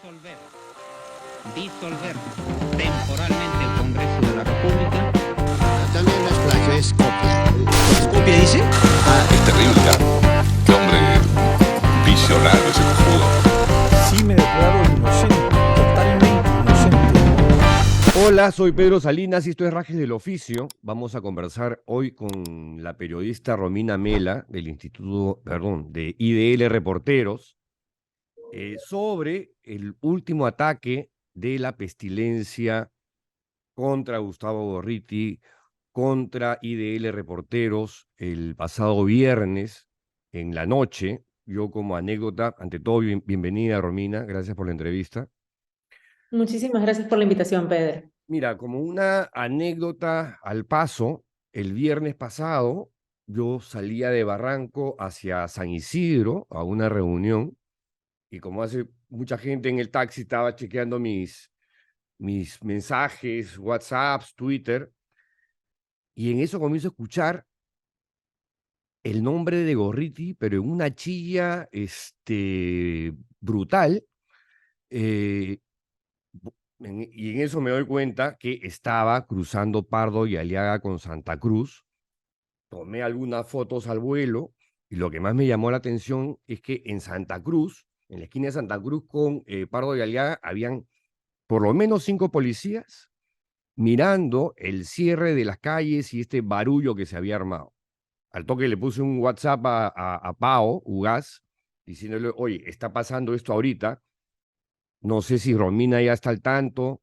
disolver temporalmente el Congreso de la República. También las playas Skopje. ¿Skopje dice? Es terrible, ¿ah? Qué hombre visionario ese cojudo. Sí, me declaro inocente, totalmente inocente. Hola, soy Pedro Salinas y esto es Rajes del Oficio. Vamos a conversar hoy con la periodista Romina Mela del de IDL Reporteros sobre el último ataque de la pestilencia contra Gustavo Gorriti, contra IDL Reporteros el pasado viernes en la noche. Yo como anécdota, ante todo, bienvenida Romina, gracias por la entrevista. Muchísimas gracias por la invitación, Pedro. Mira, como una anécdota al paso, el viernes pasado yo salía de Barranco hacia San Isidro a una reunión y como hace mucha gente en el taxi estaba chequeando mis mensajes, WhatsApps, Twitter, y en eso comienzo a escuchar el nombre de Gorriti, pero en una chilla brutal. eh, y en eso me doy cuenta que estaba cruzando Pardo y Aliaga con Santa Cruz. Tomé algunas fotos al vuelo y lo que más me llamó la atención es que en Santa Cruz, en la esquina de Santa Cruz con Pardo y Aliaga, habían por lo menos 5 policías mirando el cierre de las calles y este barullo que se había armado. Al toque le puse un WhatsApp a Pao Ugaz, diciéndole, oye, está pasando esto ahorita, no sé si Romina ya está al tanto,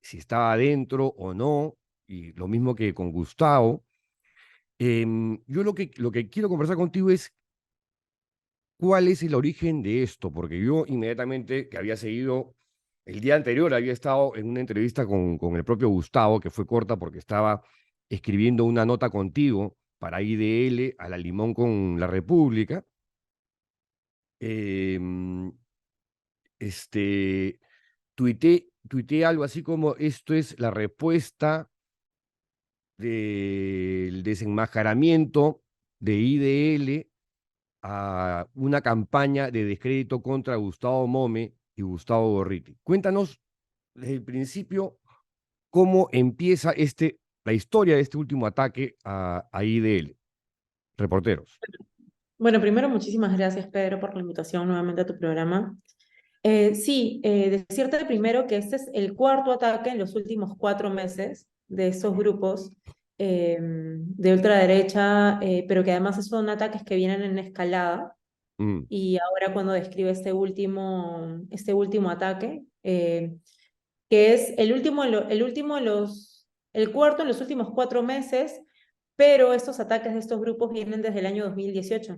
si estaba adentro o no, y lo mismo que con Gustavo. Yo lo que quiero conversar contigo es cuál es el origen de esto, porque yo inmediatamente, que había seguido, el día anterior había estado en una entrevista con el propio Gustavo, que fue corta porque estaba escribiendo una nota contigo para IDL a la Limón con la República. Em, este, tuiteé algo así como, esto es la respuesta del desenmascaramiento de IDL a una campaña de descrédito contra Gustavo Mome y Gustavo Gorriti. Cuéntanos desde el principio cómo empieza la historia de este último ataque a IDL. Reporteros. Bueno, primero, muchísimas gracias, Pedro, por la invitación nuevamente a tu programa. Sí, decirte primero que este es el cuarto ataque en los últimos 4 meses de estos grupos de ultraderecha, pero que además son ataques que vienen en escalada. Mm. Y ahora cuando describe este último ataque, que es el cuarto en los últimos 4 meses, pero estos ataques de estos grupos vienen desde el año 2018,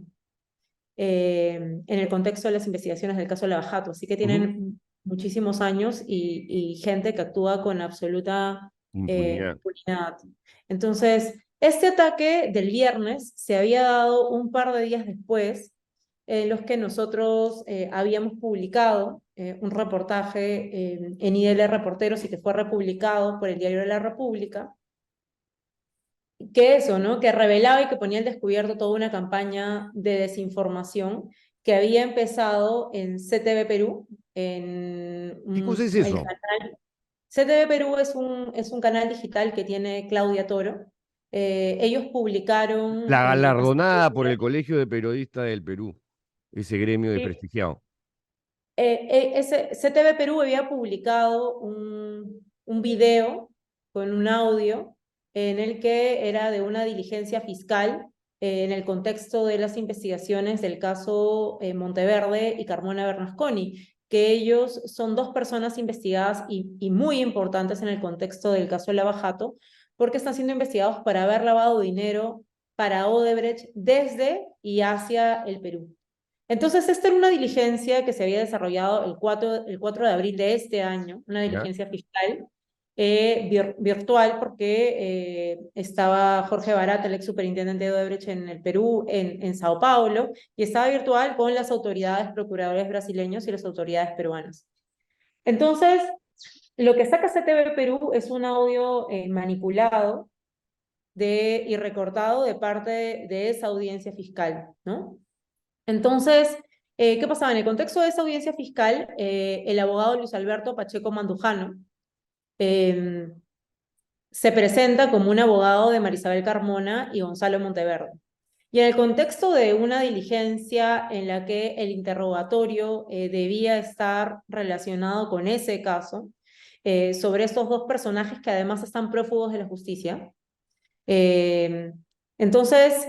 en el contexto de las investigaciones del caso Lavajato, así que tienen muchísimos años y gente que actúa con absoluta Impunidad. impunidad. Entonces, este ataque del viernes se había dado un par de días después, en los que nosotros habíamos publicado un reportaje en IDL Reporteros y que fue republicado por el Diario de la República, que eso, ¿no? Que revelaba y que ponía al descubierto toda una campaña de desinformación que había empezado en CTV Perú, ¿Qué cosa es el eso? canal. CTV Perú es un canal digital que tiene Claudia Toro. Ellos publicaron La el pasado galardonada por el Colegio de Periodistas del Perú, ese gremio desprestigiado. CTV Perú había publicado un video con un audio en el que era de una diligencia fiscal en el contexto de las investigaciones del caso Monteverde y Carmona Bernasconi, que ellos son 2 personas investigadas y muy importantes en el contexto del caso Lava Jato, porque están siendo investigados por haber lavado dinero para Odebrecht desde y hacia el Perú. Entonces, esta era una diligencia que se había desarrollado el 4 de abril de este año, una ¿Ya? diligencia fiscal virtual, porque estaba Jorge Barat, el ex superintendente de Odebrecht en el Perú, en Sao Paulo, y estaba virtual con las autoridades procuradores brasileños y las autoridades peruanas. Entonces, lo que saca CTV Perú es un audio manipulado y recortado de parte de esa audiencia fiscal, ¿no? Entonces, ¿Qué pasaba? En el contexto de esa audiencia fiscal, el abogado Luis Alberto Pacheco Mandujano se presenta como un abogado de Marisabel Carmona y Gonzalo Monteverde. Y en el contexto de una diligencia en la que el interrogatorio debía estar relacionado con ese caso, sobre estos dos personajes que además están prófugos de la justicia, entonces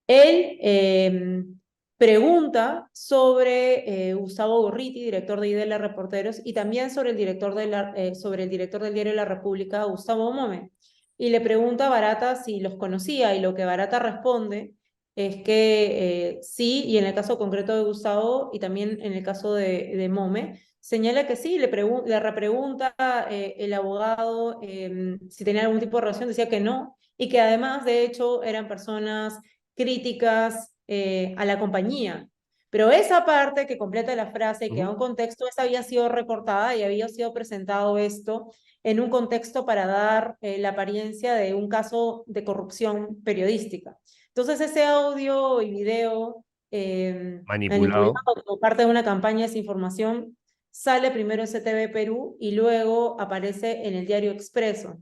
él pregunta sobre Gustavo Gorriti, director de IDL Reporteros, y también sobre el director del diario La República, Gustavo Mome. Y le pregunta a Barata si los conocía, y lo que Barata responde es que sí, y en el caso concreto de Gustavo, y también en el caso de Mome, señala que sí, le repregunta el abogado si tenía algún tipo de relación, decía que no, y que además, de hecho, eran personas críticas a la compañía. Pero esa parte que completa la frase, que da un contexto, esa había sido recortada y había sido presentado esto en un contexto para dar la apariencia de un caso de corrupción periodística. Entonces ese audio y video manipulado Manipulado. como parte de una campaña de desinformación sale primero en CTV Perú y luego aparece en el diario Expreso.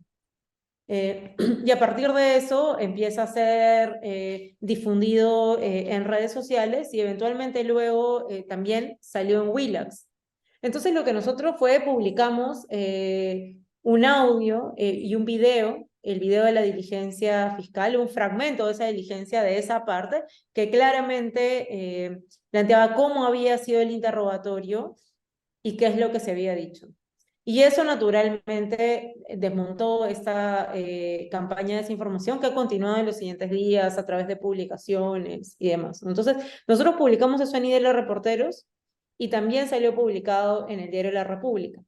Y a partir de eso empieza a ser difundido en redes sociales y eventualmente luego también salió en Willax. Entonces lo que nosotros publicamos un audio y un video, el video de la diligencia fiscal, un fragmento de esa diligencia, de esa parte, que claramente planteaba cómo había sido el interrogatorio y qué es lo que se había dicho. Y eso naturalmente desmontó esta campaña de desinformación que ha continuado en los siguientes días a través de publicaciones y demás. Entonces, nosotros publicamos eso en IDL Reporteros y también salió publicado en el diario La República.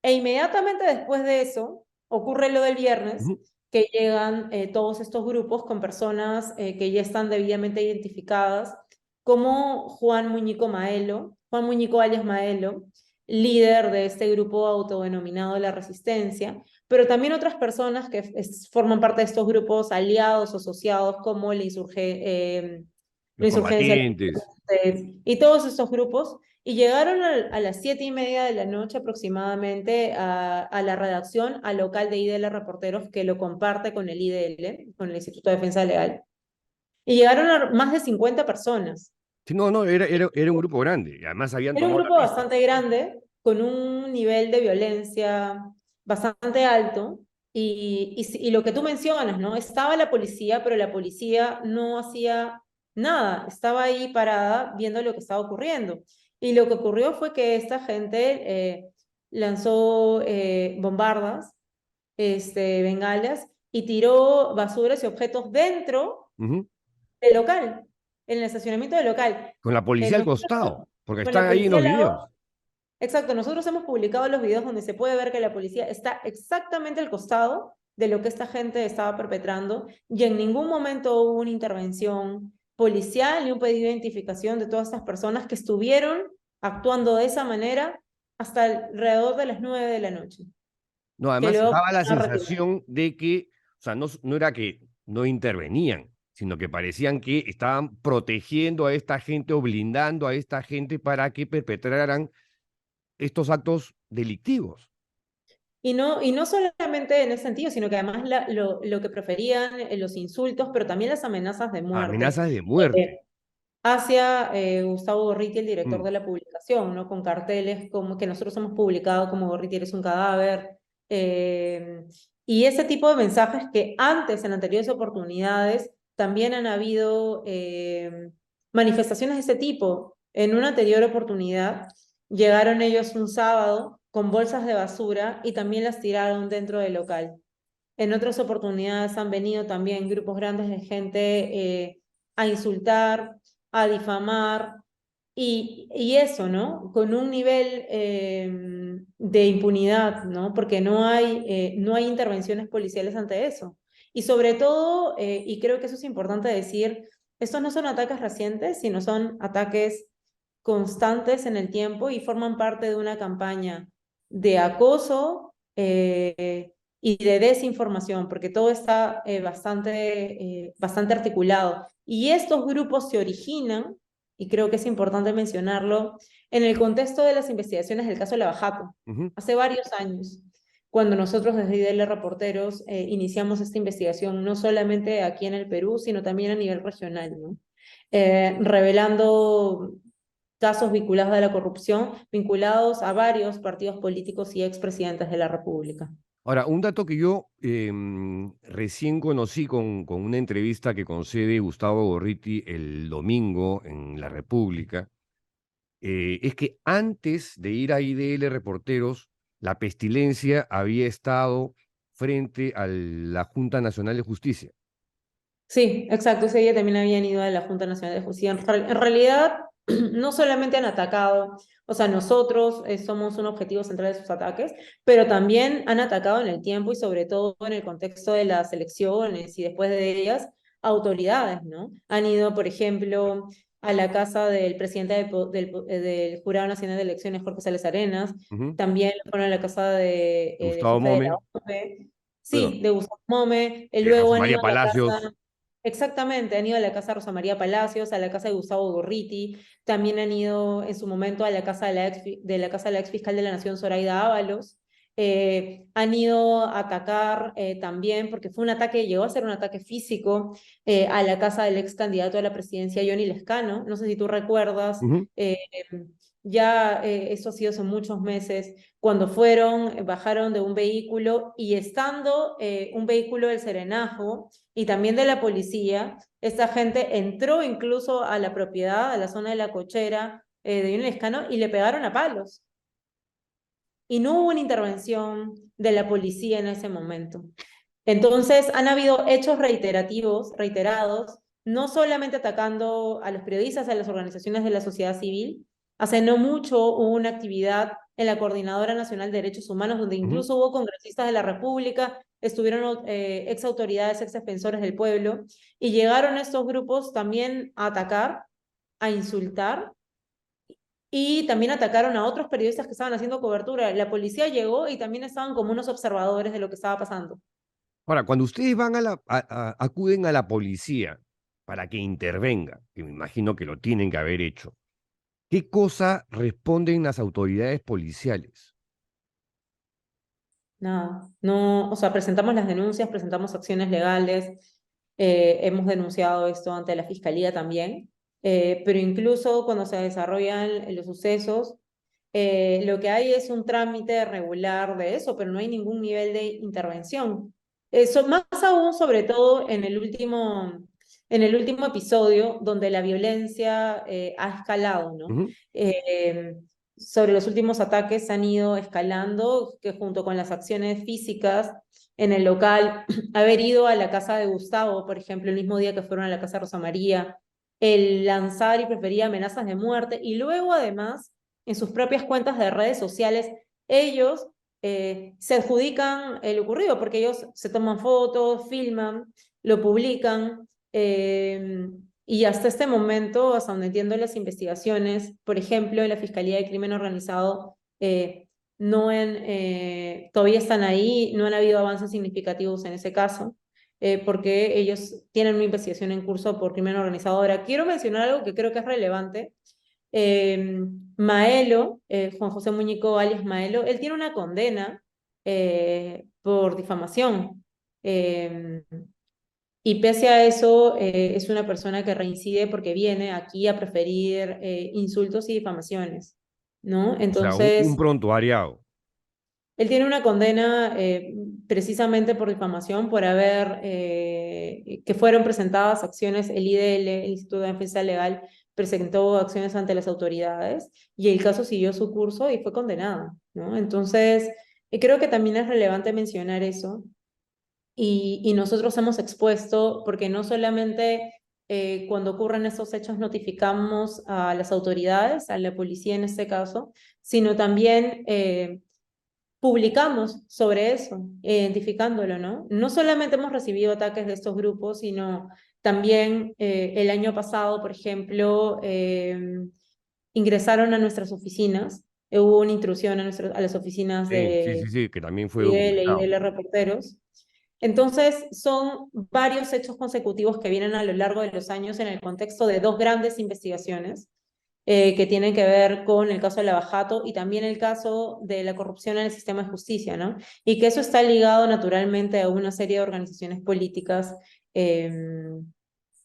E inmediatamente después de eso, ocurre lo del viernes, que llegan todos estos grupos con personas que ya están debidamente identificadas, como Juan Muñico Maelo, Juan Muñico alias Maelo, líder de este grupo autodenominado La Resistencia, pero también otras personas que forman parte de estos grupos aliados o asociados como la Los Insurgencia combatientes. y todos estos grupos, y llegaron a las 7:30 de la noche aproximadamente a la redacción, al local de IDL Reporteros, que lo comparte con el IDL, con el Instituto de Defensa Legal, y llegaron a más de 50 personas. Sí, no, era un grupo grande. Y además habían Era un tomado la grupo pista. bastante grande, con un nivel de violencia bastante alto, y lo que tú mencionas, ¿no? Estaba la policía, pero la policía no hacía nada, estaba ahí parada viendo lo que estaba ocurriendo. Y lo que ocurrió fue que esta gente lanzó bombardas, bengalas, y tiró basuras y objetos dentro del local, en el estacionamiento del local. Con la policía al Nosotros, costado, porque con la están ahí en policía los al lado. videos. Exacto, nosotros hemos publicado los videos donde se puede ver que la policía está exactamente al costado de lo que esta gente estaba perpetrando, y en ningún momento hubo una intervención policial ni un pedido de identificación de todas estas personas que estuvieron actuando de esa manera hasta alrededor de las 9 de la noche. No, Que además luego daba la fueron retirados. sensación de que, o sea, no era que no intervenían, sino que parecían que estaban protegiendo a esta gente o blindando a esta gente para que perpetraran estos actos delictivos. Y no solamente en ese sentido, sino que además lo que preferían, los insultos, pero también las amenazas de muerte. Amenazas de muerte. Hacia Gustavo Gorriti, el director Mm. de la publicación, ¿no? Con carteles como que nosotros hemos publicado como Gorriti eres un cadáver, y ese tipo de mensajes que antes, en anteriores oportunidades, también han habido manifestaciones de ese tipo. En una anterior oportunidad, llegaron ellos un sábado con bolsas de basura y también las tiraron dentro del local. En otras oportunidades han venido también grupos grandes de gente a insultar, a difamar, y eso, ¿no? Con un nivel de impunidad, ¿no? Porque no hay intervenciones policiales ante eso. Y sobre todo, y creo que eso es importante decir, estos no son ataques recientes, sino son ataques constantes en el tiempo y forman parte de una campaña de acoso y de desinformación, porque todo está bastante articulado. Y estos grupos se originan y creo que es importante mencionarlo, en el contexto de las investigaciones del caso Lava Jato, Ujú. hace varios años, cuando nosotros desde IDL Reporteros iniciamos esta investigación, no solamente aquí en el Perú, sino también a nivel regional, ¿no? Revelando casos vinculados a la corrupción, vinculados a varios partidos políticos y expresidentes de la República. Ahora, un dato que yo recién conocí con una entrevista que concede Gustavo Gorriti el domingo en La República, es que antes de ir a IDL Reporteros, la Pestilencia había estado frente a la Junta Nacional de Justicia. Sí, exacto, ese día también habían ido a la Junta Nacional de Justicia. En realidad, no solamente han atacado, o sea, nosotros somos un objetivo central de sus ataques, pero también han atacado en el tiempo y sobre todo en el contexto de las elecciones y después de ellas, autoridades, ¿no? Han ido, por ejemplo, a la casa del presidente del Jurado Nacional de Elecciones, Jorge Sales Arenas, Ujú. también fueron a la casa del Gustavo jefe de la Mome, OMPE, bueno, sí, de Gustavo Mome, luego José han María ido a la Palacios. casa. Exactamente, han ido a la casa de Rosa María Palacios, a la casa de Gustavo Gorriti, también han ido en su momento a la casa de la ex fiscal de la Nación, Zoraida Ábalos. Han ido a atacar también, porque fue un ataque, llegó a ser un ataque físico a la casa del ex candidato a la presidencia, Johnny Lescano. No sé si tú recuerdas, Ujú. ya eso ha sido hace muchos meses, cuando fueron, bajaron de un vehículo y estando un vehículo del Serenajo y también de la policía, esta gente entró incluso a la propiedad, a la zona de la cochera de Johnny Lescano y le pegaron a palos. Y no hubo una intervención de la policía en ese momento. Entonces, han habido hechos reiterados, no solamente atacando a los periodistas, a las organizaciones de la sociedad civil. Hace no mucho hubo una actividad en la Coordinadora Nacional de Derechos Humanos, donde Ujú. incluso hubo congresistas de la República, estuvieron ex autoridades, ex defensores del pueblo, y llegaron estos grupos también a atacar, a insultar, y también atacaron a otros periodistas que estaban haciendo cobertura. La policía llegó y también estaban como unos observadores de lo que estaba pasando. Ahora, cuando ustedes van acuden a la policía para que intervenga, que me imagino que lo tienen que haber hecho, ¿qué cosa responden las autoridades policiales? Nada, no, o sea, presentamos las denuncias, presentamos acciones legales, hemos denunciado esto ante la fiscalía también, pero incluso cuando se desarrollan los sucesos, lo que hay es un trámite regular de eso, pero no hay ningún nivel de intervención. Eso, más aún, sobre todo en el último episodio, donde la violencia ha escalado, ¿no? Ujú. Sobre los últimos ataques han ido escalando, que junto con las acciones físicas en el local, haber ido a la casa de Gustavo, por ejemplo, el mismo día que fueron a la casa de Rosa María, el lanzar y preferir amenazas de muerte, y luego además, en sus propias cuentas de redes sociales, ellos se adjudican lo ocurrido, porque ellos se toman fotos, filman, lo publican, y hasta este momento, hasta donde entiendo las investigaciones, por ejemplo, en la Fiscalía de Crimen Organizado, todavía están ahí, no han habido avances significativos en ese caso, porque ellos tienen una investigación en curso por crimen organizado. Ahora, quiero mencionar algo que creo que es relevante. Maelo, Juan José Muñico alias Maelo, él tiene una condena por difamación. Y pese a eso, es una persona que reincide porque viene aquí a preferir insultos y difamaciones, ¿no? O sea, un Entonces, prontuariado. él tiene una condena precisamente por difamación, por haber, que fueron presentadas acciones, el IDL, el Instituto de Defensa Legal, presentó acciones ante las autoridades y el caso siguió su curso y fue condenado, ¿no? Entonces, creo que también es relevante mencionar eso. Y nosotros hemos expuesto, porque no solamente cuando ocurren estos hechos notificamos a las autoridades, a la policía en este caso, sino también publicamos sobre eso, identificándolo, ¿no? No solamente hemos recibido ataques de estos grupos, sino también el año pasado, por ejemplo, ingresaron a nuestras oficinas, hubo una intrusión a las oficinas Sí, sí, de sí, sí, que también fue IDL, documentado. IDL Reporteros, Entonces, son varios hechos consecutivos que vienen a lo largo de los años en el contexto de dos grandes investigaciones que tienen que ver con el caso de Lava Jato y también el caso de la corrupción en el sistema de justicia, ¿no? Y que eso está ligado naturalmente a una serie de organizaciones políticas que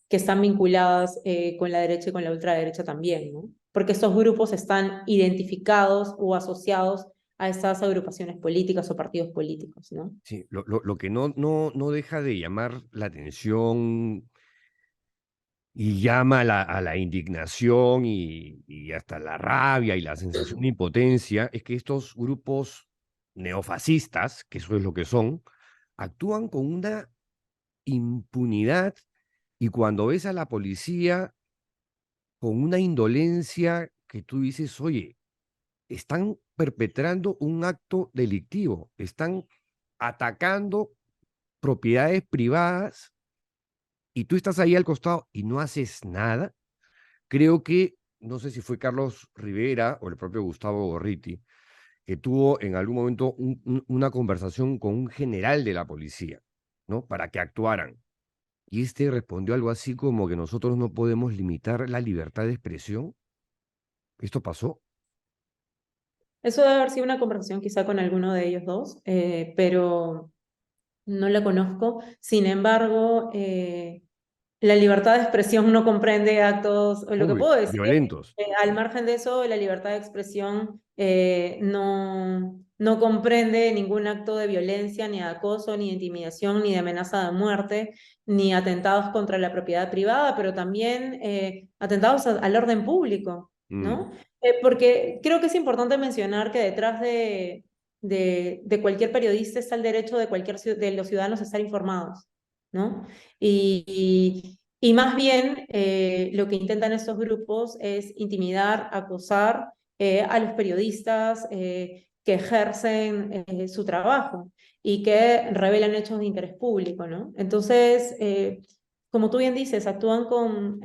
están vinculadas con la derecha y con la ultraderecha también, ¿no? Porque estos grupos están identificados o asociados a estas agrupaciones políticas o partidos políticos, ¿no? Sí, lo que no deja de llamar la atención y llama a la indignación y hasta la rabia y la sensación de impotencia es que estos grupos neofascistas, que eso es lo que son, actúan con una impunidad y cuando ves a la policía con una indolencia que tú dices, oye, están perpetrando un acto delictivo, están atacando propiedades privadas y tú estás ahí al costado y no haces nada. Creo que, no sé si fue Carlos Rivera o el propio Gustavo Gorriti, que tuvo en algún momento una conversación con un general de la policía, ¿no? Para que actuaran. Y este respondió algo así como que nosotros no podemos limitar la libertad de expresión. ¿Esto pasó? Eso debe haber sido una conversación quizá con alguno de ellos dos, pero no la conozco. Sin embargo, la libertad de expresión no comprende actos, o lo que Uy, puedo decir, violentos. al margen de eso, la libertad de expresión no comprende ningún acto de violencia, ni de acoso, ni de intimidación, ni de amenaza de muerte, ni atentados contra la propiedad privada, pero también atentados al orden público, ¿no? Porque creo que es importante mencionar que detrás de cualquier periodista está el derecho de los ciudadanos a estar informados, ¿no? Y más bien lo que intentan estos grupos es intimidar, acosar a los periodistas que ejercen su trabajo y que revelan hechos de interés público, ¿no? Entonces, como tú bien dices, actúan con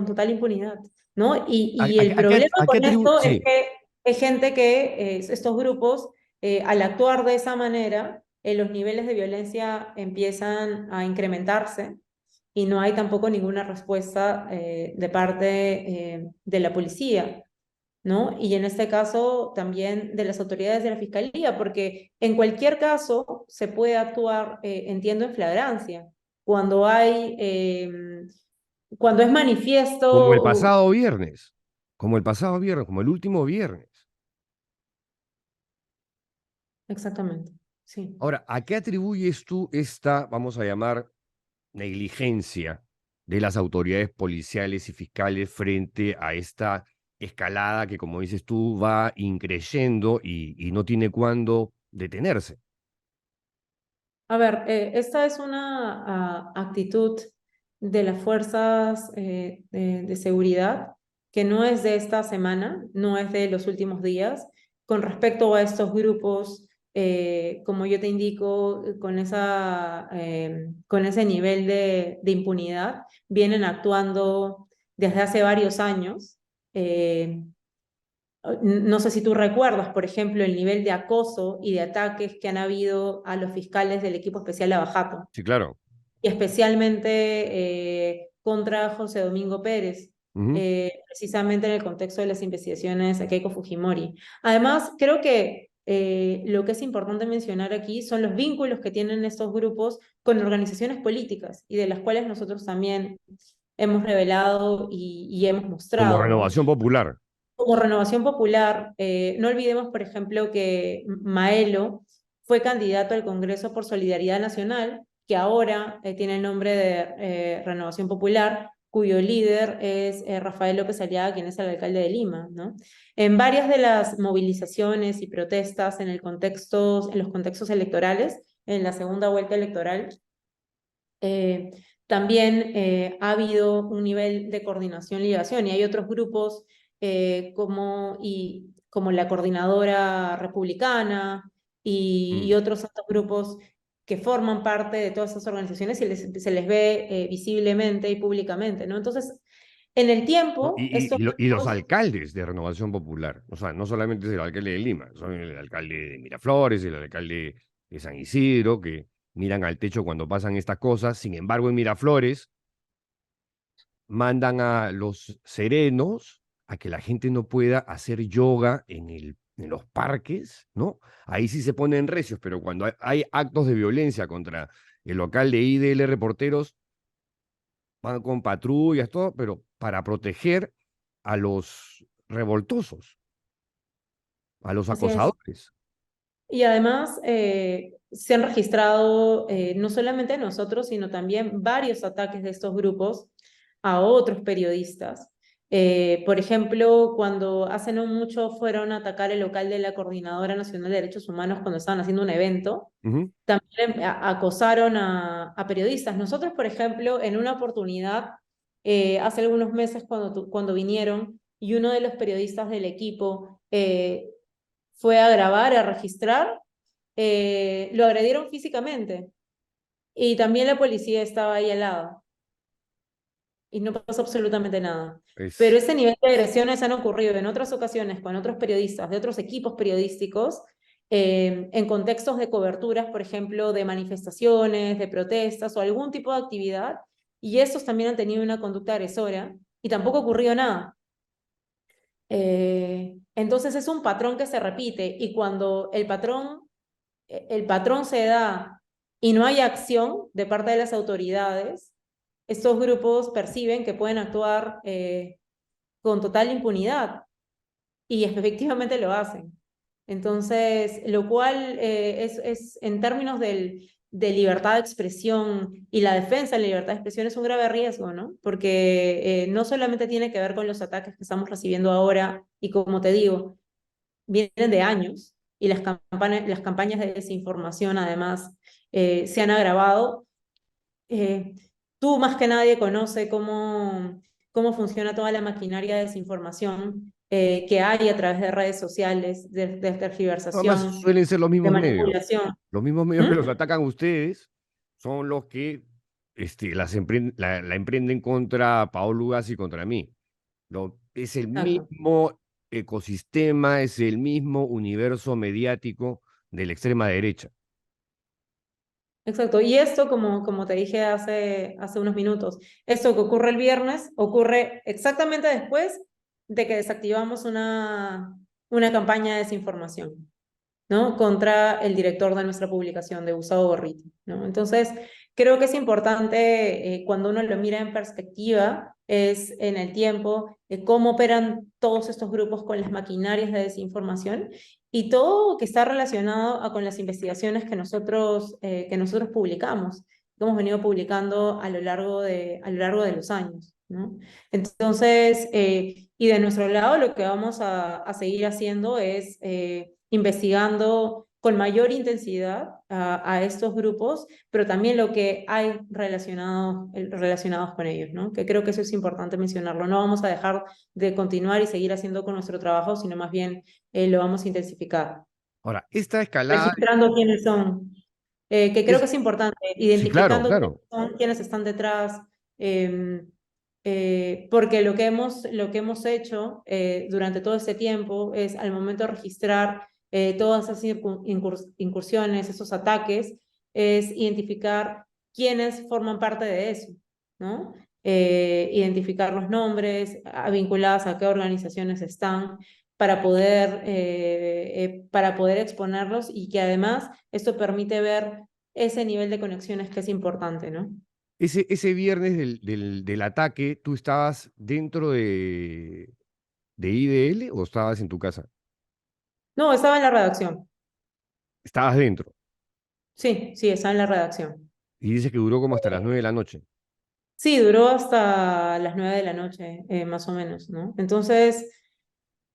total impunidad, ¿no? Y el problema ¿A qué con esto es sí, que hay gente que estos grupos, al actuar de esa manera, los niveles de violencia empiezan a incrementarse y no hay tampoco ninguna respuesta de parte de la policía, ¿no? Y en este caso también de las autoridades de la fiscalía, porque en cualquier caso se puede actuar, entiendo, en flagrancia, cuando cuando es como el manifiesto. pasado viernes, como el pasado viernes, como el último viernes? Exactamente, sí. Ahora, ¿a qué atribuyes tú esta, vamos a llamar, negligencia de las autoridades policiales y fiscales frente a esta escalada que, como dices tú, va increyendo y no tiene cuándo detenerse? A ver, esta es una actitud de las fuerzas de seguridad que no es de esta semana, no es de los últimos días, con respecto a estos grupos, como yo te indico, con ese nivel de impunidad, vienen actuando desde hace varios años. No sé si tú recuerdas, por ejemplo, el nivel de acoso y de ataques que han habido a los fiscales del equipo especial Lava Jato, Sí, claro. y especialmente contra José Domingo Pérez, Ujú. precisamente en el contexto de las investigaciones a Keiko Fujimori. Además, creo que lo que es importante mencionar aquí son los vínculos que tienen estos grupos con organizaciones políticas y de las cuales nosotros también hemos revelado y hemos Como mostrado, ¿no? Renovación Popular. Como Renovación Popular, no olvidemos, por ejemplo, que Maelo fue candidato al Congreso por Solidaridad Nacional, que ahora tiene el nombre de Renovación Popular, cuyo líder es Rafael López Aliaga, quien es el alcalde de Lima, ¿no? En varias de las movilizaciones y protestas en los contextos electorales, en la segunda vuelta electoral, también ha habido un nivel de coordinación y ligación, y hay otros grupos como la Coordinadora Republicana y Mm. otros altos grupos que forman parte de todas esas organizaciones y se les ve visiblemente y públicamente, ¿no? Entonces, en el ¿No? tiempo, estos Y los grupos. alcaldes de Renovación Popular, o sea, no solamente es el alcalde de Lima, son el alcalde de Miraflores, el alcalde de San Isidro, que miran al techo cuando pasan estas cosas. Sin embargo, en Miraflores mandan a los serenos a que la gente no pueda hacer yoga en los parques, ¿no? Ahí sí se ponen recios, pero cuando hay actos de violencia contra el local de IDL Reporteros, van con patrullas, todo, pero para proteger a los revoltosos, a los Así es. acosadores. Y además se han registrado no solamente nosotros, sino también varios ataques de estos grupos a otros periodistas. Por ejemplo, cuando hace no mucho fueron a atacar el local de la Coordinadora Nacional de Derechos Humanos cuando estaban haciendo un evento, Ujú. también acosaron a periodistas. Nosotros, por ejemplo, en una oportunidad, hace algunos meses cuando vinieron, y uno de los periodistas del equipo fue a grabar, a registrar, lo agredieron físicamente. Y también la policía estaba ahí al lado. Y no pasó absolutamente nada. Pero Es, ese nivel de agresiones han ocurrido en otras ocasiones con otros periodistas de otros equipos periodísticos, en contextos de coberturas, por ejemplo, de manifestaciones, de protestas o algún tipo de actividad, y estos también han tenido una conducta agresora y tampoco ocurrió nada. Entonces es un patrón que se repite y cuando el patrón se da y no hay acción de parte de las autoridades, estos grupos perciben que pueden actuar con total impunidad y efectivamente lo hacen. Entonces, lo cual es en términos de libertad de expresión y la defensa de la libertad de expresión es un grave riesgo, ¿no? Porque no solamente tiene que ver con los ataques que estamos recibiendo ahora y como te digo, vienen de años y las campañas de desinformación además se han agravado. Tú más que nadie conoce cómo funciona toda la maquinaria de desinformación que hay a través de redes sociales, de además tergiversación, suelen ser los de mismos medios. manipulación. Los mismos medios que ¿Mm? los atacan a ustedes son los que la emprenden contra Paolo Gas y contra mí. Es el Exacto. mismo ecosistema, es el mismo universo mediático de la extrema derecha. Exacto. Y esto, como te dije hace unos minutos, esto que ocurre el viernes ocurre exactamente después de que desactivamos una campaña de desinformación, ¿no? Contra el director de nuestra publicación, de Gustavo Gorriti, ¿no? Entonces, creo que es importante cuando uno lo mira en perspectiva, es en el tiempo, cómo operan todos estos grupos con las maquinarias de desinformación y todo que está relacionado con las investigaciones que nosotros publicamos, que hemos venido publicando a lo largo de los años, ¿no? Entonces, y de nuestro lado, lo que vamos a seguir haciendo es investigando con mayor intensidad a estos grupos, pero también lo que hay relacionados con ellos, ¿no? Que creo que eso es importante mencionarlo. No vamos a dejar de continuar y seguir haciendo con nuestro trabajo, sino más bien lo vamos a intensificar, Ahora, esta escalada registrando quiénes son, que creo es, que es importante, sí, claro, identificando quiénes claro. son, quiénes están detrás, porque lo que hemos hecho durante todo este tiempo es, al momento de registrar todas esas incursiones, esos ataques, es identificar quiénes forman parte de eso, ¿no? Identificar los nombres vinculados a qué organizaciones están para poder exponerlos y que además esto permite ver ese nivel de conexiones que es importante, ¿no? Ese viernes del ataque, ¿tú estabas dentro de IDL o estabas en tu casa? No, estaba en la redacción. Estabas dentro. Sí, sí, estaba en la redacción. Y dices que duró como hasta las 9 de la noche. Sí, duró hasta las 9 de la noche, más o menos, ¿no? Entonces,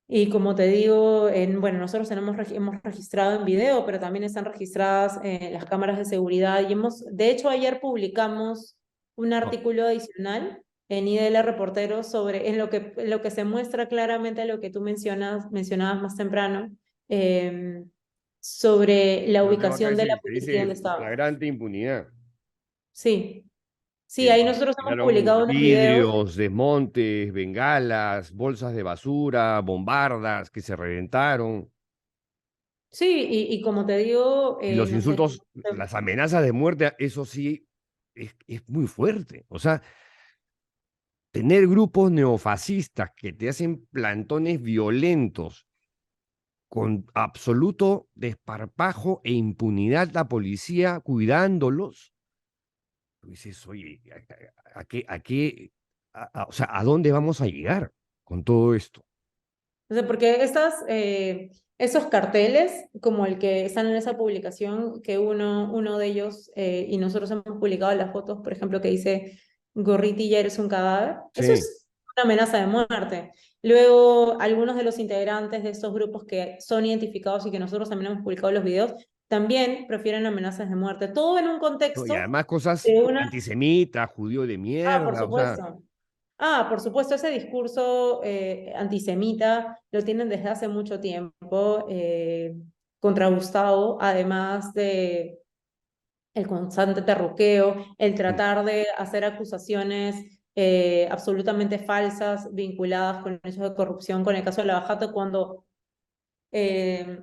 y como te digo, bueno, nosotros hemos registrado en video, pero también están registradas las cámaras de seguridad y de hecho, ayer publicamos un No. artículo adicional en IDL Reporteros en lo que se muestra claramente lo que tú mencionabas más temprano, eh, sobre la Lo que acá ubicación de la se policía dice donde estaba. flagrante impunidad. Sí, sí, Que ahí nosotros hemos tiraron publicado unos videos. vidrios, desmontes, bengalas, bolsas de basura, bombardas que se reventaron. Sí, y como te digo, Y los nos sentimos... insultos, las amenazas de muerte, eso sí es muy fuerte. O sea, tener grupos neofascistas que te hacen plantones violentos con absoluto desparpajo e impunidad, la policía cuidándolos, tú dices, oye, o sea, ¿a dónde vamos a llegar con todo esto? O sea, porque esos carteles, como el que están en esa publicación, que uno de ellos, y nosotros hemos publicado las fotos, por ejemplo, que dice Gorriti, ya eres un cadáver, eso Sí, es una amenaza de muerte. Luego, algunos de los integrantes de estos grupos que son identificados y que nosotros también hemos publicado los videos, también prefieren amenazas de muerte. Todo en un ¿no? Y contexto además cosas de una... antisemitas, judío de Ah, por mierda, o sea, supuesto. Ah, por supuesto, ese discurso antisemita lo tienen desde hace mucho tiempo contra Gustavo, además de el constante terruqueo, el mm, tratar de hacer acusaciones absolutamente falsas vinculadas con hechos de corrupción, con el caso de Lava Jato, cuando eh,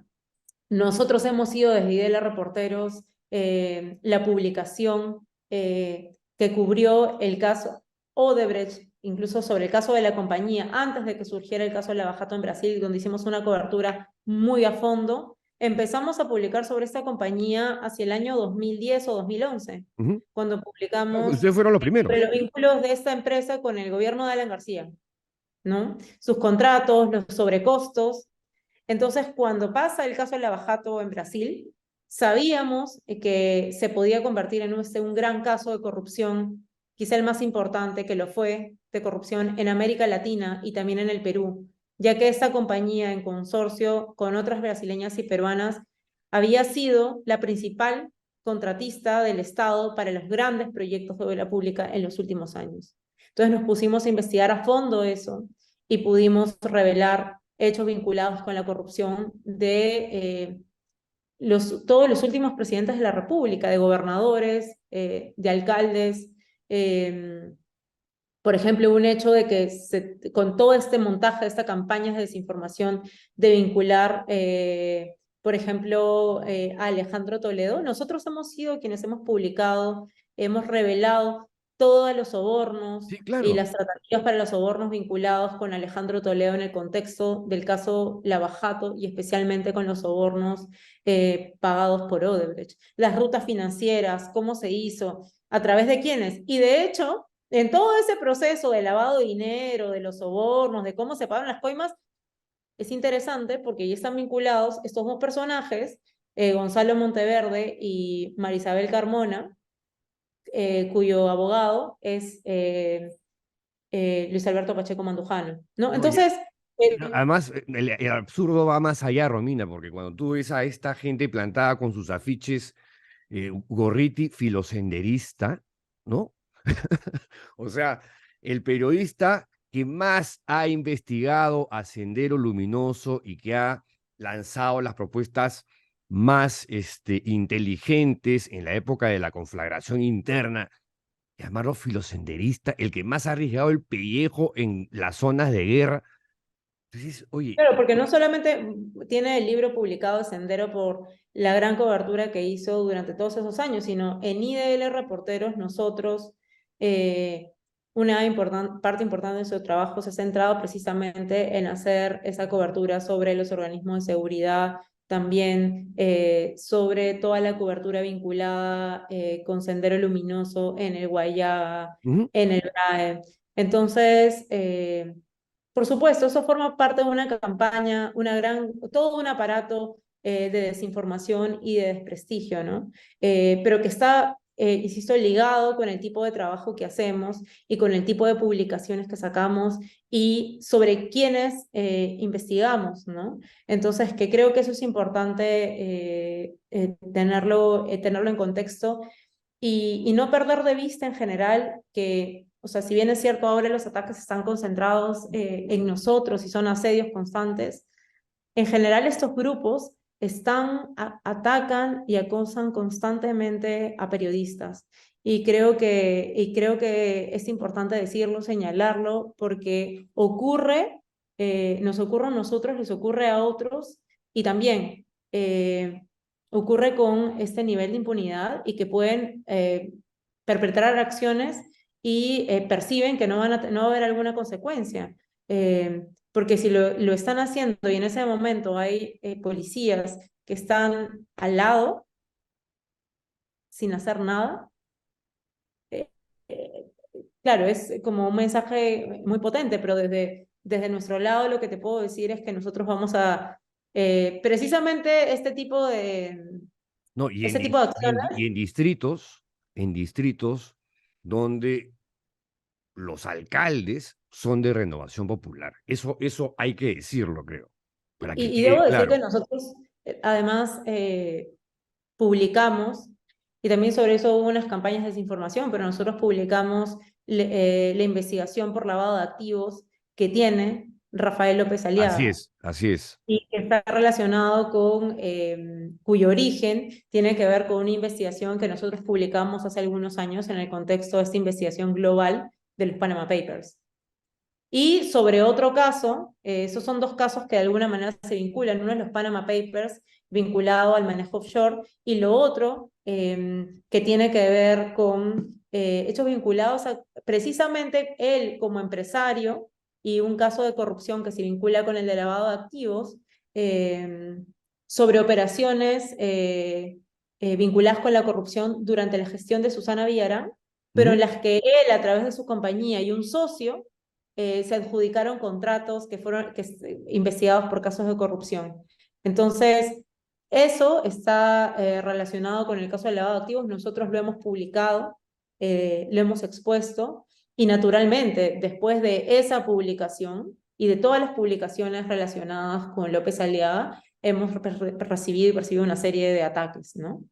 nosotros hemos sido desde Idela Reporteros la publicación que cubrió el caso Odebrecht, incluso sobre el caso de la compañía, antes de que surgiera el caso de Lava Jato en Brasil, donde hicimos una cobertura muy a fondo. Empezamos a publicar sobre esta compañía hacia el año 2010 o 2011, ujú. cuando publicamos Ustedes fueron los sobre primeros. los vínculos de esta empresa con el gobierno de Alan García, ¿no? Sus contratos, los sobrecostos. Entonces, cuando pasa el caso de Lava Jato en Brasil, sabíamos que se podía convertir en un gran caso de corrupción, quizá el más importante que lo fue, de corrupción en América Latina y también en el Perú, ya que esta compañía en consorcio con otras brasileñas y peruanas había sido la principal contratista del Estado para los grandes proyectos de obra pública en los últimos años. Entonces nos pusimos a investigar a fondo eso y pudimos revelar hechos vinculados con la corrupción de todos los últimos presidentes de la República, de gobernadores, de alcaldes. Por ejemplo, un hecho de que con todo este montaje, esta campaña de desinformación, de vincular, por ejemplo, a Alejandro Toledo, nosotros hemos sido quienes hemos publicado, hemos revelado todos los sobornos Sí, y claro. las tratativas para los sobornos vinculados con Alejandro Toledo en el contexto del caso Lava Jato y especialmente con los sobornos pagados por Odebrecht. Las rutas financieras, cómo se hizo, a través de quiénes. Y de hecho, en todo ese proceso de lavado de dinero, de los sobornos, de cómo se pagan las coimas, es interesante porque ya están vinculados estos dos personajes, Gonzalo Monteverde y Marisabel Carmona, cuyo abogado es Luis Alberto Pacheco Mandujano, ¿no? No, y Entonces, además, el absurdo va más allá, Romina, porque cuando tú ves a esta gente plantada con sus afiches, Gorriti, filosenderista, ¿no? O sea, el periodista que más ha investigado a Sendero Luminoso y que ha lanzado las propuestas más inteligentes en la época de la conflagración interna, llamarlo filosenderista, el que más ha arriesgado el pellejo en las zonas de guerra. Entonces, oye, claro, porque no solamente tiene el libro publicado de Sendero por la gran cobertura que hizo durante todos esos años, sino en IDL Reporteros nosotros, una parte importante de su trabajo se ha centrado precisamente en hacer esa cobertura sobre los organismos de seguridad, también sobre toda la cobertura vinculada con Sendero Luminoso en el Guayá, ujú, en el BRAE. Entonces, por supuesto, eso forma parte de una campaña, todo un aparato de desinformación y de desprestigio, ¿no? Pero que está, insisto, ligado con el tipo de trabajo que hacemos y con el tipo de publicaciones que sacamos y sobre quiénes investigamos, ¿no? Entonces, que creo que eso es importante tenerlo en contexto y no perder de vista en general que, o sea, si bien es cierto ahora los ataques están concentrados en nosotros y son asedios constantes, en general estos grupos atacan y acosan constantemente a periodistas. Y creo que es importante decirlo, señalarlo, porque nos ocurre a nosotros, les ocurre a otros, y también ocurre con este nivel de impunidad y que pueden perpetrar acciones y perciben que no va a haber alguna consecuencia. Porque si lo están haciendo y en ese momento hay policías que están al lado sin hacer nada, eh, eh, claro, es como un mensaje muy potente, pero desde nuestro lado lo que te puedo decir es que nosotros vamos a, precisamente No, este tipo de acciones. y en distritos donde los alcaldes son de Renovación Popular. Eso hay que decirlo, creo, para que Y debo quede decir que claro. nosotros, además, publicamos, y también sobre eso hubo unas campañas de desinformación, pero nosotros publicamos la investigación por lavado de activos que tiene Rafael López Así Aliaga, es, así es. y que está relacionado con, cuyo origen tiene que ver con una investigación que nosotros publicamos hace algunos años en el contexto de esta investigación global de los Panama Papers. Y sobre otro caso, esos son dos casos que de alguna manera se vinculan. Uno es los Panama Papers, vinculado al manejo offshore, y lo otro, que tiene que ver con hechos vinculados a precisamente él como empresario y un caso de corrupción que se vincula con el de lavado de activos, sobre operaciones vinculadas con la corrupción durante la gestión de Susana Villarán, pero en las que él, a través de su compañía y un socio, se adjudicaron contratos que fueron investigados por casos de corrupción. Entonces, eso está relacionado con el caso del lavado de activos. Nosotros lo hemos publicado, lo hemos expuesto, y naturalmente, después de esa publicación y de todas las publicaciones relacionadas con López Aliaga, hemos recibido una serie de ataques, ¿no?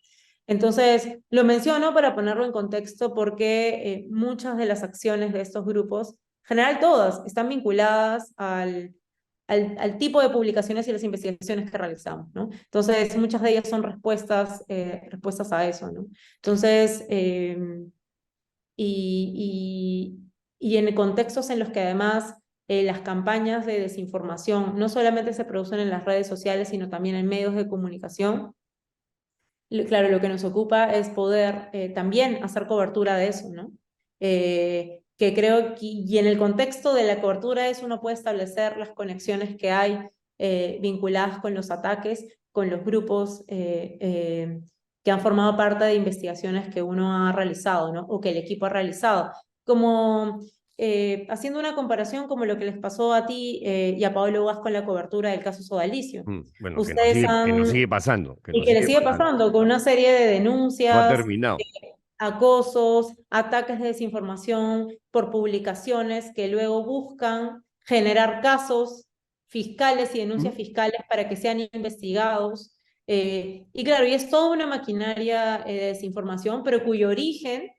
Entonces, lo menciono para ponerlo en contexto porque muchas de las acciones de estos grupos, en general todas, están vinculadas al tipo de publicaciones y las investigaciones que realizamos, ¿no? Entonces, muchas de ellas son respuestas a eso, ¿no? Entonces, y en contextos en los que además las campañas de desinformación no solamente se producen en las redes sociales, sino también en medios de comunicación. Claro, lo que nos ocupa es poder también hacer cobertura de eso, ¿no? Que creo que, y en el contexto de la cobertura de eso uno puede establecer las conexiones que hay vinculadas con los ataques, con los grupos que han formado parte de investigaciones que uno ha realizado, ¿no? O que el equipo ha realizado. Como haciendo una comparación como lo que les pasó a ti y a Pablo Gas con la cobertura del caso Sodalicio. Bueno, Ustedes que nos han sigue pasando. y que le sigue pasando con una serie de No ha denuncias, terminado. acosos, ataques de desinformación por publicaciones que luego buscan generar casos fiscales y denuncias fiscales para que sean investigados. Y claro, y es toda una maquinaria de desinformación, pero cuyo origen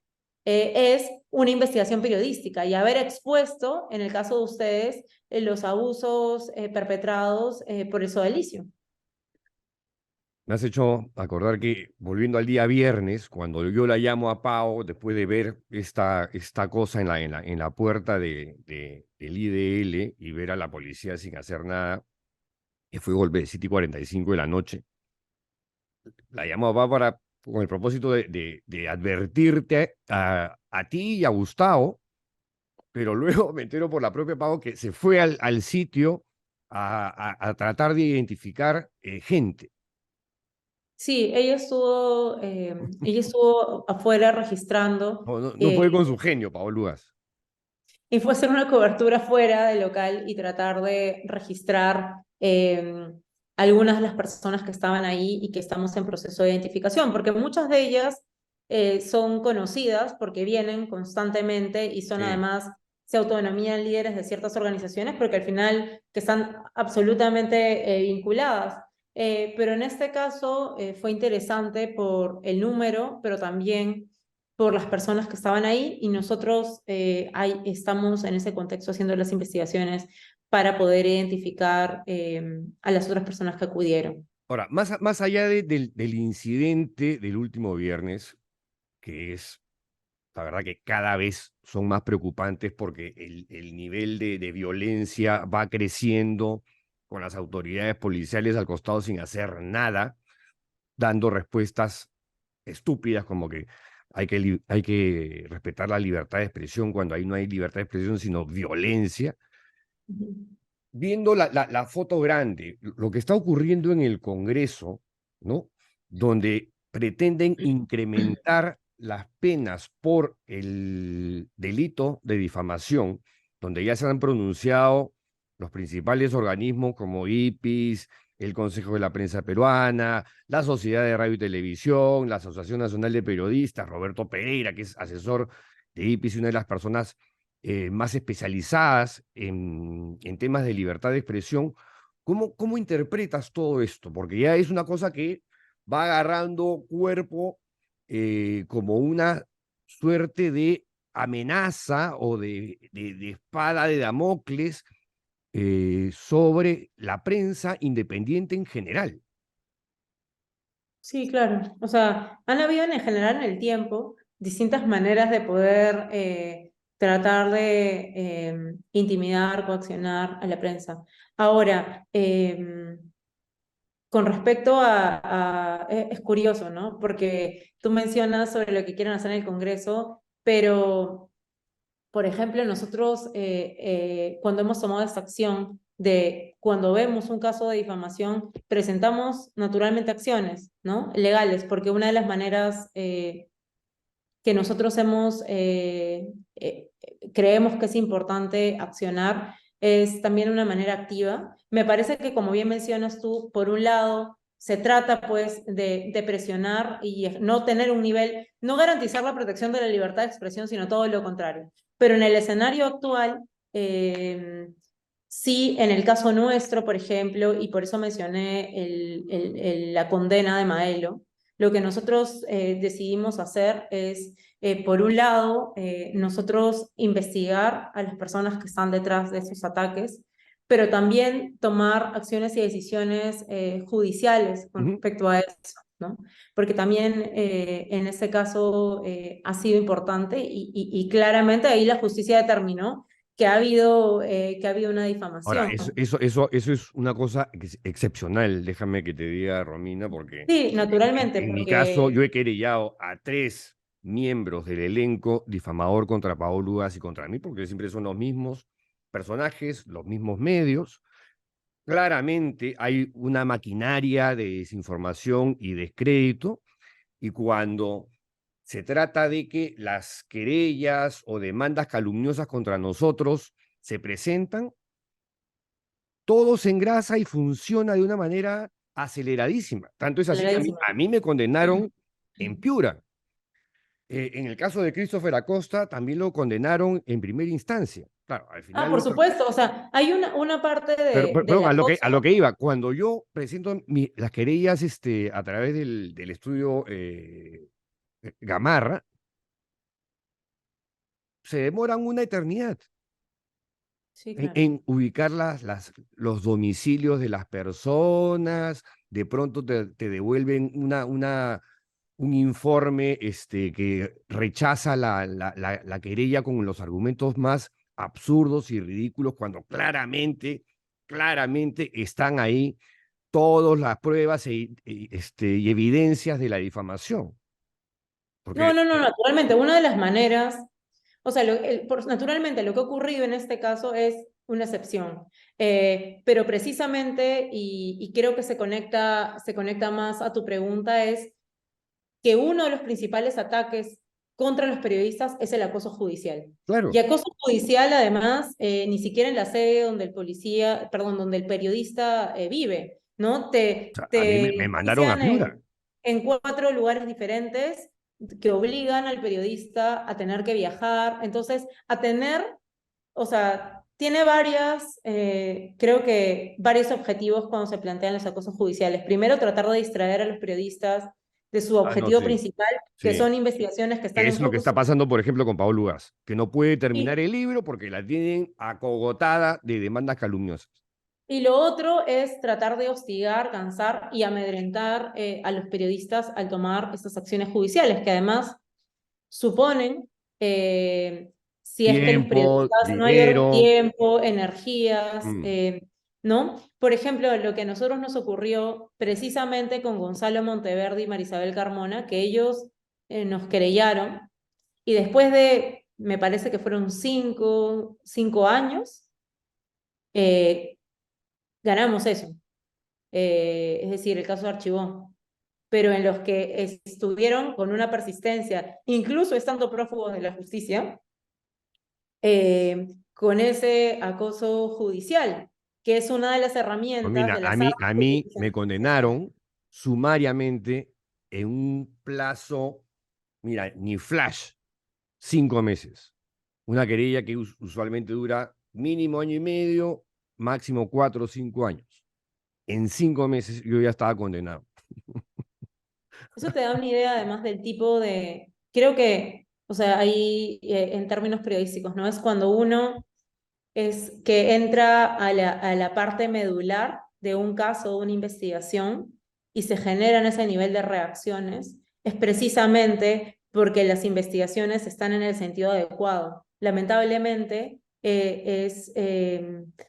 es una investigación periodística y haber expuesto, en el caso de ustedes, los abusos perpetrados por el sodalicio. Me has hecho acordar que, volviendo al día viernes, cuando yo la llamo a Pau, después de ver esta cosa en la puerta del IDL y ver a la policía sin hacer nada, que fue golpe de 7:45 de la noche, la llamo a Pau con el propósito de advertirte a ti y a Gustavo, pero luego me entero por la propia Pau que se fue al sitio a tratar de identificar gente. Sí, ella estuvo afuera registrando No fue con su genio, Pau Lugas. y fue a hacer una cobertura fuera del local y tratar de registrar algunas de las personas que estaban ahí y que estamos en proceso de identificación, porque muchas de ellas son conocidas porque vienen constantemente y son además, se autodenominan líderes de ciertas organizaciones, porque al final que están absolutamente vinculadas. Pero en este caso fue interesante por el número, pero también por las personas que estaban ahí, y nosotros estamos en ese contexto haciendo las investigaciones para poder identificar a las otras personas que acudieron. Ahora, más allá del incidente del último viernes, que es, la verdad que cada vez son más preocupantes porque el nivel de violencia va creciendo con las autoridades policiales al costado sin hacer nada. dando respuestas estúpidas como que hay que respetar la libertad de expresión cuando ahí no hay libertad de expresión, sino violencia. Viendo la foto grande, lo que está ocurriendo en el Congreso, ¿no? Donde pretenden incrementar las penas por el delito de difamación, donde ya se han pronunciado los principales organismos como IPIS, el Consejo de la Prensa Peruana, la Sociedad de Radio y Televisión, la Asociación Nacional de Periodistas, Roberto Pereira, que es asesor de IPIS y una de las personas más especializadas en temas de libertad de expresión. ¿Cómo interpretas todo esto? Porque ya es una cosa que va agarrando cuerpo como una suerte de amenaza o de espada de Damocles sobre la prensa independiente en general. Sí, claro. O sea, han habido en general en el tiempo distintas maneras de poder tratar de intimidar, coaccionar a la prensa. Ahora, con respecto es curioso, ¿no? Porque tú mencionas sobre lo que quieren hacer en el Congreso, pero, por ejemplo, nosotros cuando hemos tomado esta acción de cuando vemos un caso de difamación, presentamos naturalmente acciones, ¿no? Legales, porque una de las maneras que nosotros creemos que es importante accionar es también una manera activa. Me parece que, como bien mencionas tú, por un lado, se trata pues de presionar y no tener un nivel, no garantizar la protección de la libertad de expresión, sino todo lo contrario. Pero en el escenario actual, sí, en el caso nuestro, por ejemplo, y por eso mencioné la condena de Maelo, lo que nosotros decidimos hacer es, por un lado, nosotros investigar a las personas que están detrás de esos ataques, pero también tomar acciones y decisiones judiciales con respecto a eso, ¿no? Porque también en ese caso ha sido importante y claramente ahí la justicia determinó que ha habido una difamación. Ahora, eso es una cosa excepcional, déjame que te diga, Romina, porque sí, naturalmente, en mi porque... caso yo he querellado a 3 miembros del elenco difamador contra Paolo Ugaz y contra mí, porque siempre son los mismos personajes, los mismos medios. Claramente hay una maquinaria de desinformación y descrédito, y cuando se trata de que las querellas o demandas calumniosas contra nosotros se presentan, todo se engrasa y funciona de una manera aceleradísima. Tanto es así que a mí me condenaron en Piura. En el caso de Christopher Acosta también lo condenaron en primera instancia. Claro, al final por supuesto, o sea, hay una parte Perdón, a lo que iba, cuando yo presento las querellas a través del estudio Gamarra, se demoran una eternidad sí, claro. en ubicar los domicilios de las personas, de pronto te devuelven un informe que rechaza la querella con los argumentos más absurdos y ridículos, cuando claramente están ahí todas las pruebas y evidencias de la difamación. Porque, No, naturalmente, una de las maneras, o sea, naturalmente lo que ha ocurrido en este caso es una excepción, pero precisamente, y creo que se conecta más a tu pregunta, es que uno de los principales ataques contra los periodistas es el acoso judicial. claro. Y acoso judicial, además, ni siquiera en la sede donde donde el periodista vive, ¿no? O sea, a mí me mandaron a Piura. En 4 lugares diferentes que obligan al periodista a tener que viajar, entonces, o sea, tiene creo que varios objetivos cuando se plantean los acosos judiciales. Primero, tratar de distraer a los periodistas de su objetivo sí. principal, que Sí. son investigaciones que están Es en lo que está pasando, por ejemplo, con Paolo Ugaz, que no puede terminar el libro porque la tienen acogotada de demandas calumniosas. Y lo otro es tratar de hostigar, cansar y amedrentar a los periodistas al tomar estas acciones judiciales, que además suponen, si es que los Tiempo, periodistas no dinero. hay tiempo, energías, ¿no? Por ejemplo, lo que a nosotros nos ocurrió precisamente con Gonzalo Monteverde y Marisabel Carmona, que ellos nos querellaron y después de, me parece que fueron cinco años, ganamos eso. Es decir, el caso archivó, pero en los que estuvieron con una persistencia, incluso estando prófugos de la justicia, con ese acoso judicial, que es una de las herramientas Mira, de las a armas mí que me utilizan. condenaron sumariamente en un plazo, mira, ni flash, 5 meses. Una querella que usualmente dura mínimo año y medio, máximo 4 o 5 años. En 5 meses yo ya estaba condenado. Eso te da una idea además del tipo de, creo que, o sea, ahí en términos periodísticos, ¿no? Es cuando uno es que entra a la parte medular de un caso, de una investigación, y se generan ese nivel de reacciones, es precisamente porque las investigaciones están en el sentido adecuado. Lamentablemente,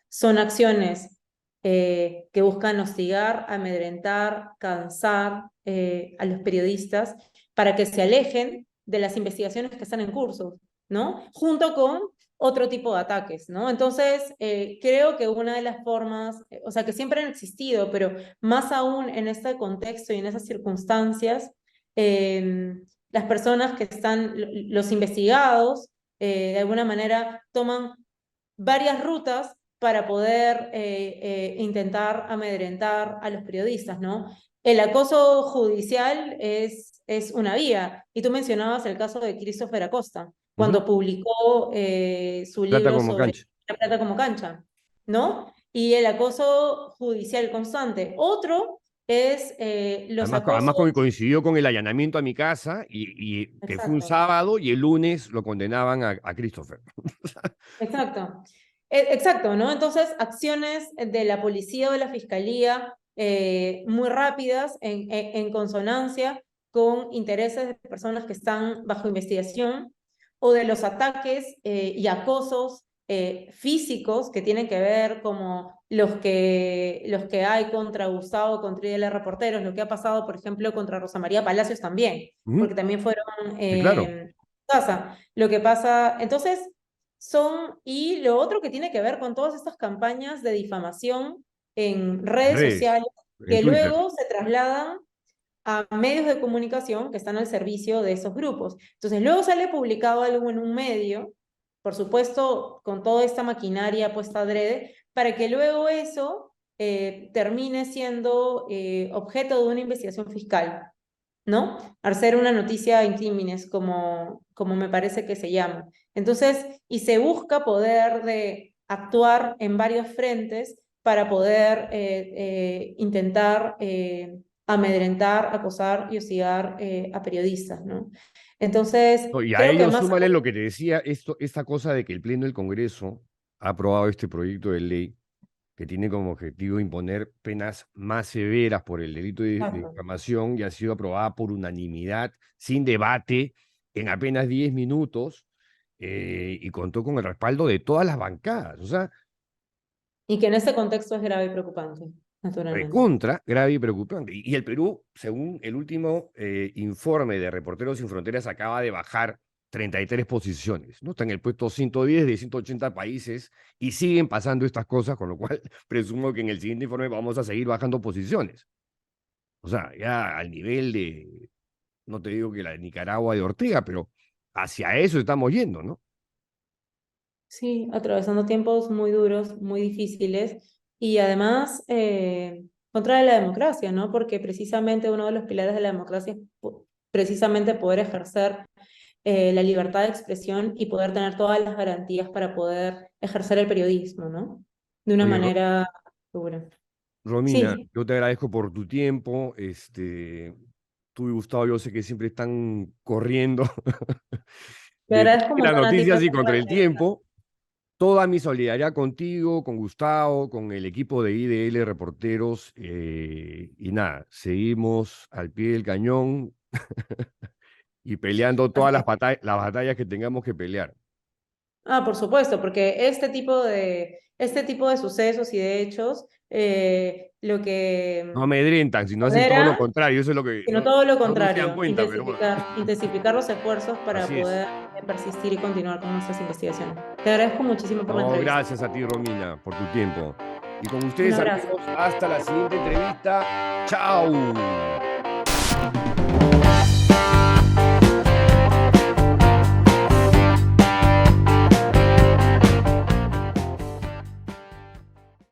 son acciones que buscan hostigar, amedrentar, cansar a los periodistas para que se alejen de las investigaciones que están en curso, ¿no? Junto con otro tipo de ataques, ¿no? Entonces, creo que una de las formas, o sea, que siempre han existido, pero más aún en este contexto y en esas circunstancias, las personas que están, los investigados, de alguna manera toman varias rutas para poder intentar amedrentar a los periodistas, ¿no? El acoso judicial es una vía, y tú mencionabas el caso de Christopher Acosta, Ujú. cuando publicó su Plata libro como sobre cancha. la plata como cancha, ¿no? Y el acoso judicial constante. Otro es los Además acosos... coincidió con el allanamiento a mi casa y que fue un Exacto. sábado y el lunes lo condenaban a Christopher. Exacto. Exacto, ¿no? Entonces, acciones de la policía o de la fiscalía muy rápidas en consonancia con intereses de personas que están bajo investigación, o de los ataques y acosos físicos que tienen que ver como los que hay contra Gustavo Contreras Reporteros, lo que ha pasado, por ejemplo, contra Rosa María Palacios también, Ujú. porque también fueron Sí, claro. casa. Lo que pasa, entonces, y lo otro que tiene que ver con todas estas campañas de difamación en En redes redes, sociales, en que Twitter. luego se trasladan a medios de comunicación que están al servicio de esos grupos. Entonces, luego sale publicado algo en un medio, por supuesto, con toda esta maquinaria puesta adrede, para que luego eso termine siendo objeto de una investigación fiscal, ¿no? Al ser una noticia in crímenes, como me parece que se llama. Entonces, y se busca poder actuar en varios frentes para poder intentar amedrentar, acosar y hostigar a periodistas, ¿no? Entonces, No, y a creo que ello más... súmale lo que te decía, esta cosa de que el Pleno del Congreso ha aprobado este proyecto de ley que tiene como objetivo imponer penas más severas por el delito de Exacto. difamación y ha sido aprobada por unanimidad, sin debate, en apenas 10 minutos, y contó con el respaldo de todas las bancadas. O sea, Y que en este contexto es grave y preocupante, naturalmente. recontra, grave y preocupante. Y el Perú, según el último informe de Reporteros Sin Fronteras, acaba de bajar 33 posiciones, ¿no? Está en el puesto 110 de 180 países y siguen pasando estas cosas, con lo cual presumo que en el siguiente informe vamos a seguir bajando posiciones. O sea, ya al nivel de, no te digo que la de Nicaragua de Ortega, pero hacia eso estamos yendo, ¿no? Sí, atravesando tiempos muy duros, muy difíciles, y además contra la democracia, ¿no? Porque precisamente uno de los pilares de la democracia es precisamente poder ejercer la libertad de expresión y poder tener todas las garantías para poder ejercer el periodismo, ¿no? De una Oye, manera segura. Romina, Sí, yo te agradezco por tu tiempo. Tú y Gustavo, yo sé que siempre están corriendo te detrás agradezco un de las montón a ti por noticias y esta contra el entrevista. tiempo. Toda mi solidaridad contigo, con Gustavo, con el equipo de IDL Reporteros. Y nada, seguimos al pie del cañón y peleando todas las batallas que tengamos que pelear. Por supuesto, porque este tipo de sucesos y de hechos, lo que No amedrentan, sino hacen todo lo genera, contrario. Eso es lo que sino todo lo no se dan contrario, cuenta, pero bueno. intensificar los esfuerzos para Así es. poder persistir y continuar con nuestras investigaciones. Te agradezco muchísimo por la No, entrevista. gracias a ti, Romina, por tu tiempo. Y con Un ustedes, abrazo. amigos, hasta la siguiente entrevista. ¡Chao!